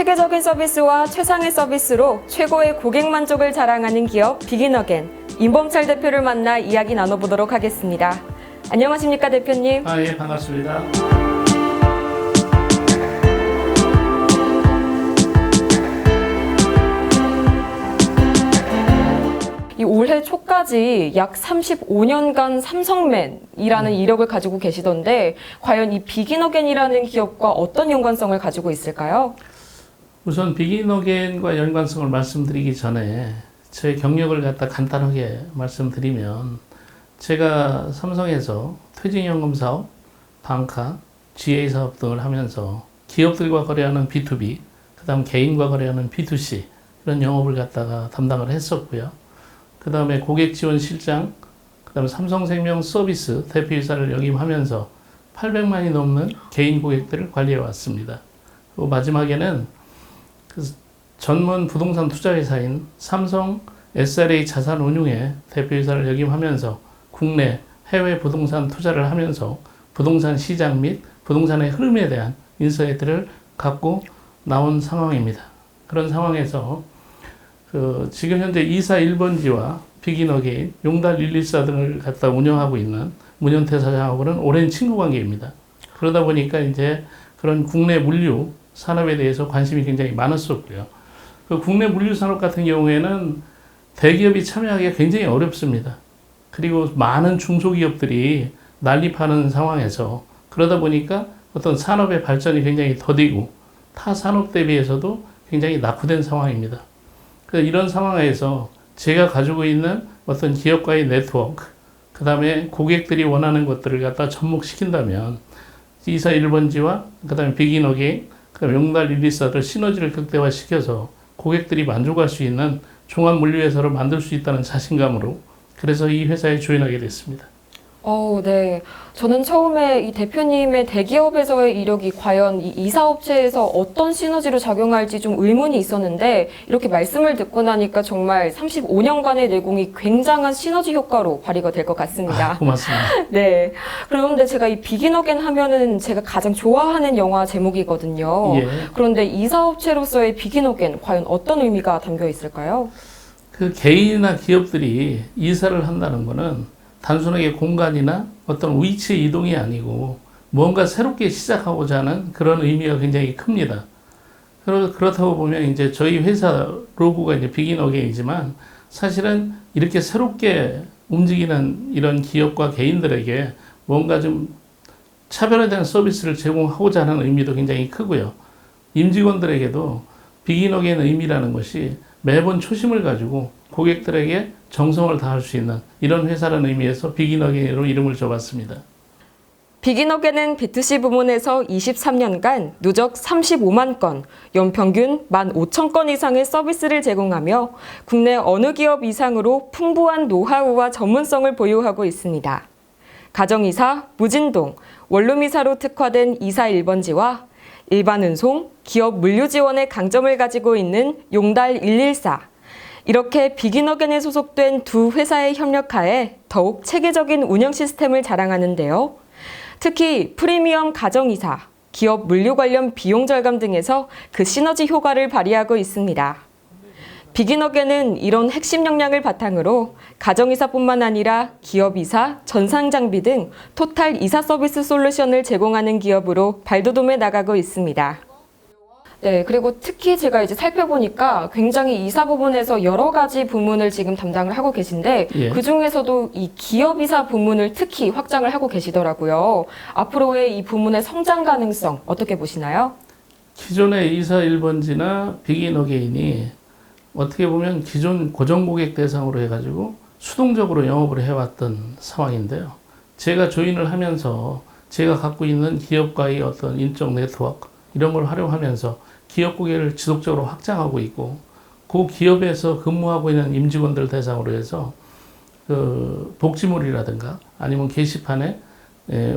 체계적인 서비스와 최상의 서비스로 최고의 고객 만족을 자랑하는 기업 비긴어겐 임범철 대표를 만나 이야기 나눠보도록 하겠습니다. 안녕하십니까 대표님? 예, 반갑습니다. 이 올해 초까지 약 35년간 삼성맨이라는 이력을 가지고 계시던데 과연 이 비긴어겐이라는 기업과 어떤 연관성을 가지고 있을까요? 우선 비긴어겐과 연관성을 말씀드리기 전에 제 경력을 갖다 간단하게 말씀드리면 제가 삼성에서 퇴직연금 사업, 방카, GA 사업 등을 하면서 기업들과 거래하는 B2B, 그 다음 개인과 거래하는 B2C 이런 영업을 갖다가 담당을 했었고요. 그 다음에 고객 지원 실장, 그 다음에 삼성생명 서비스 대표이사를 역임하면서 800만이 넘는 개인 고객들을 관리해 왔습니다. 그리고 마지막에는 그 전문 부동산 투자회사인 삼성 SRA 자산운용의 대표이사를 역임하면서 국내 해외 부동산 투자를 하면서 부동산 시장 및 부동산의 흐름에 대한 인사이트를 갖고 나온 상황입니다. 그런 상황에서 지금 현재 이사 1번지와 비긴어게인, 용달 114 등을 갖다 운영하고 있는 문현태 사장하고는 오랜 친구 관계입니다. 그러다 보니까 이제 그런 국내 물류 산업에 대해서 관심이 굉장히 많았었고요. 그 국내 물류 산업 같은 경우에는 대기업이 참여하기가 굉장히 어렵습니다. 그리고 많은 중소기업들이 난립하는 상황에서 그러다 보니까 어떤 산업의 발전이 굉장히 더디고 타 산업 대비해서도 굉장히 낙후된 상황입니다. 이런 상황에서 제가 가지고 있는 어떤 기업과의 네트워크, 그 다음에 고객들이 원하는 것들을 갖다 접목시킨다면 이사 1번지와 그 다음에 비긴어게인, 그 다음에 용달 114를 시너지를 극대화시켜서 고객들이 만족할 수 있는 종합 물류회사로 만들 수 있다는 자신감으로 그래서 이 회사에 조인하게 됐습니다. 네. 저는 처음에 이 대표님의 대기업에서의 이력이 과연 이 이사업체에서 어떤 시너지로 작용할지 좀 의문이 있었는데 이렇게 말씀을 듣고 나니까 정말 35년간의 내공이 굉장한 시너지 효과로 발휘가 될 것 같습니다. 고맙습니다. 네. 그런데 제가 이 비긴어겐 하면은 제가 가장 좋아하는 영화 제목이거든요. 예. 그런데 이사업체로서의 비긴어겐 과연 어떤 의미가 담겨 있을까요? 그 개인이나 기업들이 이사를 한다는 거는 단순하게 공간이나 어떤 위치 이동이 아니고 뭔가 새롭게 시작하고자 하는 그런 의미가 굉장히 큽니다. 그렇다고 보면 이제 저희 회사 로고가 이제 비긴어게인이지만 사실은 이렇게 새롭게 움직이는 이런 기업과 개인들에게 뭔가 좀 차별화된 서비스를 제공하고자 하는 의미도 굉장히 크고요. 임직원들에게도 비긴어게인 의미라는 것이 매번 초심을 가지고 고객들에게 정성을 다할 수 있는 이런 회사라는 의미에서 비긴어게인으로 이름을 줘봤습니다. 비긴어겐은 B2C 부문에서 23년간 누적 35만 건, 연평균 15,000건 이상의 서비스를 제공하며 국내 어느 기업 이상으로 풍부한 노하우와 전문성을 보유하고 있습니다. 가정이사, 무진동, 원룸이사로 특화된 이사 1번지와 일반 운송, 기업 물류 지원의 강점을 가지고 있는 용달 114, 이렇게 비긴어겐에 소속된 두 회사의 협력하에 더욱 체계적인 운영 시스템을 자랑하는데요. 특히 프리미엄 가정이사, 기업 물류 관련 비용 절감 등에서 그 시너지 효과를 발휘하고 있습니다. 비긴어겐은 이런 핵심 역량을 바탕으로 가정이사뿐만 아니라 기업이사, 전산장비 등 토탈 이사 서비스 솔루션을 제공하는 기업으로 발돋움해 나가고 있습니다. 네, 그리고 특히 제가 이제 살펴보니까 굉장히 이사 부분에서 여러 가지 부문을 지금 담당을 하고 계신데 예. 그 중에서도 이 기업이사 부문을 특히 확장을 하고 계시더라고요. 앞으로의 이 부문의 성장 가능성 어떻게 보시나요? 기존의 이사 1번지나 비긴어게인이 어떻게 보면 기존 고정 고객 대상으로 해가지고 수동적으로 영업을 해왔던 상황인데요. 제가 조인을 하면서 제가 갖고 있는 기업과의 어떤 인적 네트워크 이런 걸 활용하면서 기업 고객을 지속적으로 확장하고 있고 그 기업에서 근무하고 있는 임직원들 대상으로 해서 그 복지물이라든가 아니면 게시판에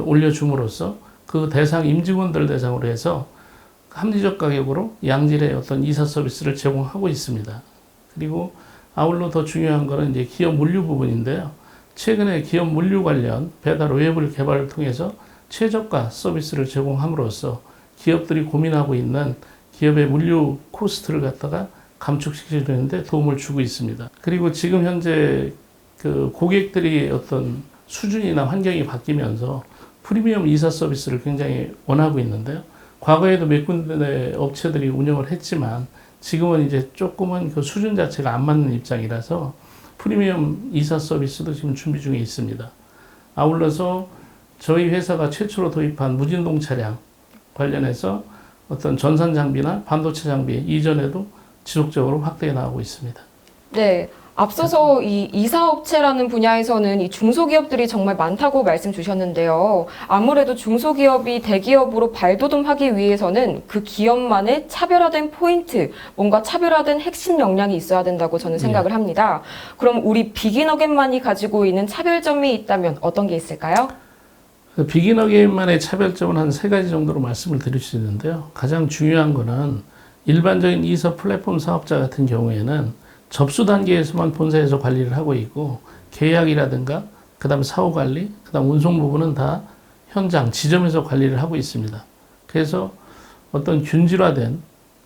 올려줌으로써 그 대상 임직원들 대상으로 해서 합리적 가격으로 양질의 어떤 이사 서비스를 제공하고 있습니다. 그리고 아울러 더 중요한 거는 이제 기업 물류 부분인데요. 최근에 기업 물류 관련 배달 웹을 개발을 통해서 최저가 서비스를 제공함으로써 기업들이 고민하고 있는 기업의 물류 코스트를 갖다가 감축시키려는데 도움을 주고 있습니다. 그리고 지금 현재 그 고객들이 어떤 수준이나 환경이 바뀌면서 프리미엄 이사 서비스를 굉장히 원하고 있는데요. 과거에도 몇 군데 업체들이 운영을 했지만 지금은 이제 조금은 그 수준 자체가 안 맞는 입장이라서 프리미엄 이사 서비스도 지금 준비 중에 있습니다. 아울러서 저희 회사가 최초로 도입한 무진동 차량 관련해서 어떤 전산 장비나 반도체 장비 이전에도 지속적으로 확대해 나가고 있습니다. 네. 앞서서 이 이사업체라는 분야에서는 이 중소기업들이 정말 많다고 말씀 주셨는데요. 아무래도 중소기업이 대기업으로 발돋움하기 위해서는 그 기업만의 차별화된 포인트, 뭔가 차별화된 핵심 역량이 있어야 된다고 저는 생각을 합니다. 그럼 우리 비긴어게인만이 가지고 있는 차별점이 있다면 어떤 게 있을까요? 비긴어게인만의 차별점은 한 3가지 정도로 말씀을 드릴 수 있는데요. 가장 중요한 거는 일반적인 이사 플랫폼 사업자 같은 경우에는 접수 단계에서만 본사에서 관리를 하고 있고 계약이라든가 그다음 사후 관리, 그다음 운송 부분은 다 현장 지점에서 관리를 하고 있습니다. 그래서 어떤 균질화된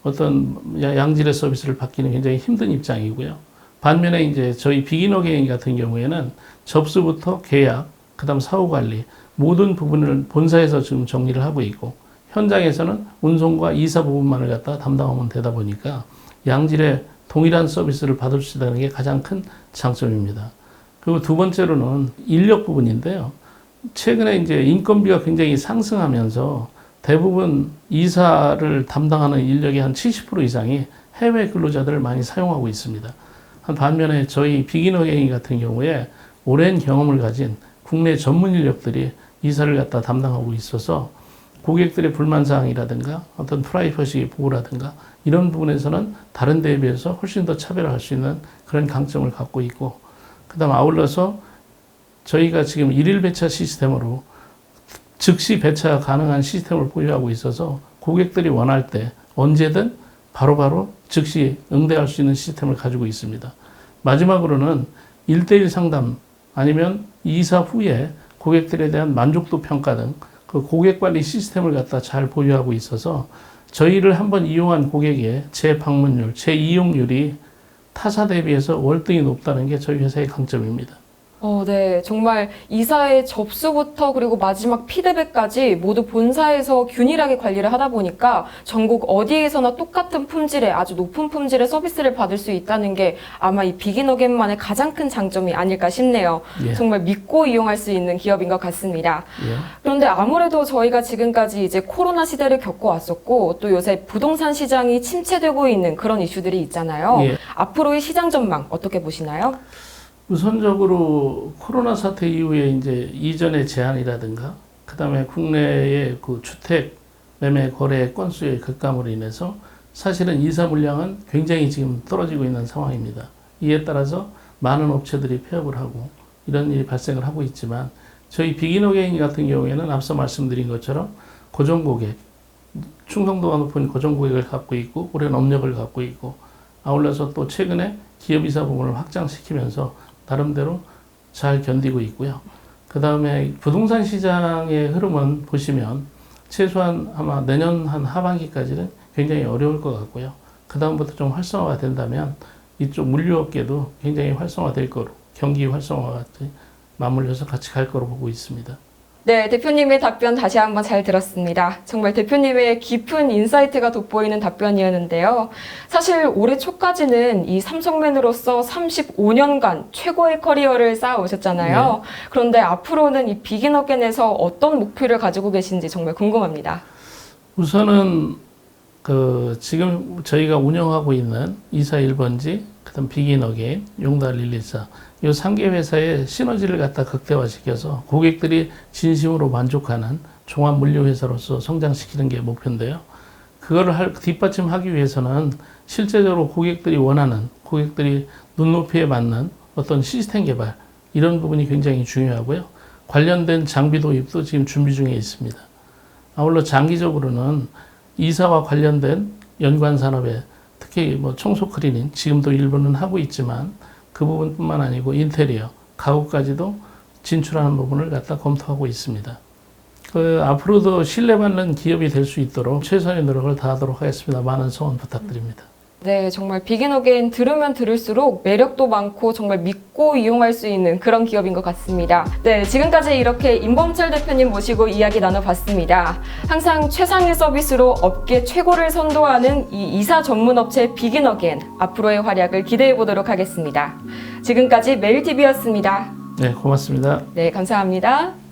어떤 양질의 서비스를 받기는 굉장히 힘든 입장이고요. 반면에 이제 저희 비긴어게인 같은 경우에는 접수부터 계약, 그다음 사후 관리 모든 부분을 본사에서 지금 정리를 하고 있고 현장에서는 운송과 이사 부분만을 갖다 담당하면 되다 보니까 양질의 동일한 서비스를 받을 수 있다는 게 가장 큰 장점입니다. 그리고 두 번째로는 인력 부분인데요. 최근에 이제 인건비가 굉장히 상승하면서 대부분 이사를 담당하는 인력의 한 70% 이상이 해외 근로자들을 많이 사용하고 있습니다. 반면에 저희 비긴어게인 같은 경우에 오랜 경험을 가진 국내 전문 인력들이 이사를 갖다 담당하고 있어서 고객들의 불만사항이라든가 어떤 프라이버시 보호라든가 이런 부분에서는 다른 데에 비해서 훨씬 더 차별화할 수 있는 그런 강점을 갖고 있고 그 다음 아울러서 저희가 지금 일일 배차 시스템으로 즉시 배차 가능한 시스템을 보유하고 있어서 고객들이 원할 때 언제든 바로바로 즉시 응대할 수 있는 시스템을 가지고 있습니다. 마지막으로는 1:1 상담 아니면 이사 후에 고객들에 대한 만족도 평가 등 그 고객 관리 시스템을 갖다 잘 보유하고 있어서 저희를 한번 이용한 고객의 재방문율, 재이용률이 타사 대비해서 월등히 높다는 게 저희 회사의 강점입니다. 네. 정말 이사의 접수부터 그리고 마지막 피드백까지 모두 본사에서 균일하게 관리를 하다 보니까 전국 어디에서나 똑같은 품질의 아주 높은 품질의 서비스를 받을 수 있다는 게 아마 이 비긴어게인만의 가장 큰 장점이 아닐까 싶네요. 예. 정말 믿고 이용할 수 있는 기업인 것 같습니다. 예. 그런데 아무래도 저희가 지금까지 이제 코로나 시대를 겪어왔었고 또 요새 부동산 시장이 침체되고 있는 그런 이슈들이 있잖아요. 예. 앞으로의 시장 전망 어떻게 보시나요? 우선적으로 코로나 사태 이후에 이제 이전의 제한이라든가 그다음에 국내의 그 주택 매매 거래 건수의 급감으로 인해서 사실은 이사 물량은 굉장히 지금 떨어지고 있는 상황입니다. 이에 따라서 많은 업체들이 폐업을 하고 이런 일이 발생을 하고 있지만 저희 비긴어게인 같은 경우에는 앞서 말씀드린 것처럼 고정 고객, 충성도가 높은 고정 고객을 갖고 있고 오랜 업력을 갖고 있고 아울러서 또 최근에 기업이사 부분을 확장시키면서 나름대로 잘 견디고 있고요. 그 다음에 부동산 시장의 흐름은 보시면 최소한 아마 내년 한 하반기까지는 굉장히 어려울 것 같고요. 그 다음부터 좀 활성화가 된다면 이쪽 물류업계도 굉장히 활성화될 거로 경기 활성화와 같이 맞물려서 같이 갈 거로 보고 있습니다. 네, 대표님의 답변 다시 한번 잘 들었습니다. 정말 대표님의 깊은 인사이트가 돋보이는 답변이었는데요. 사실 올해 초까지는 이 삼성맨으로서 35년간 최고의 커리어를 쌓아오셨잖아요. 네. 그런데 앞으로는 이 비긴어게인에서 어떤 목표를 가지고 계신지 정말 궁금합니다. 우선은 지금 저희가 운영하고 있는 이사 1번지, 그다음 비긴어게인, 용달 114, 이 3개 회사의 시너지를 갖다 극대화시켜서 고객들이 진심으로 만족하는 종합 물류 회사로서 성장시키는 게 목표인데요. 그거를 뒷받침하기 위해서는 실제적으로 고객들이 원하는, 고객들이 눈높이에 맞는 어떤 시스템 개발, 이런 부분이 굉장히 중요하고요. 관련된 장비 도입도 지금 준비 중에 있습니다. 아울러 장기적으로는 이사와 관련된 연관 산업에 특히 뭐 청소 클리닝 지금도 일부는 하고 있지만 그 부분뿐만 아니고 인테리어, 가구까지도 진출하는 부분을 갖다 검토하고 있습니다. 앞으로도 신뢰받는 기업이 될 수 있도록 최선의 노력을 다하도록 하겠습니다. 많은 성원 부탁드립니다. 네, 정말 비긴어게인 들으면 들을수록 매력도 많고 정말 믿고 이용할 수 있는 그런 기업인 것 같습니다. 네, 지금까지 이렇게 임범철 대표님 모시고 이야기 나눠봤습니다. 항상 최상의 서비스로 업계 최고를 선도하는 이 이사 전문 업체 비긴어게인 앞으로의 활약을 기대해 보도록 하겠습니다. 지금까지 매일TV였습니다. 네, 고맙습니다. 네, 감사합니다.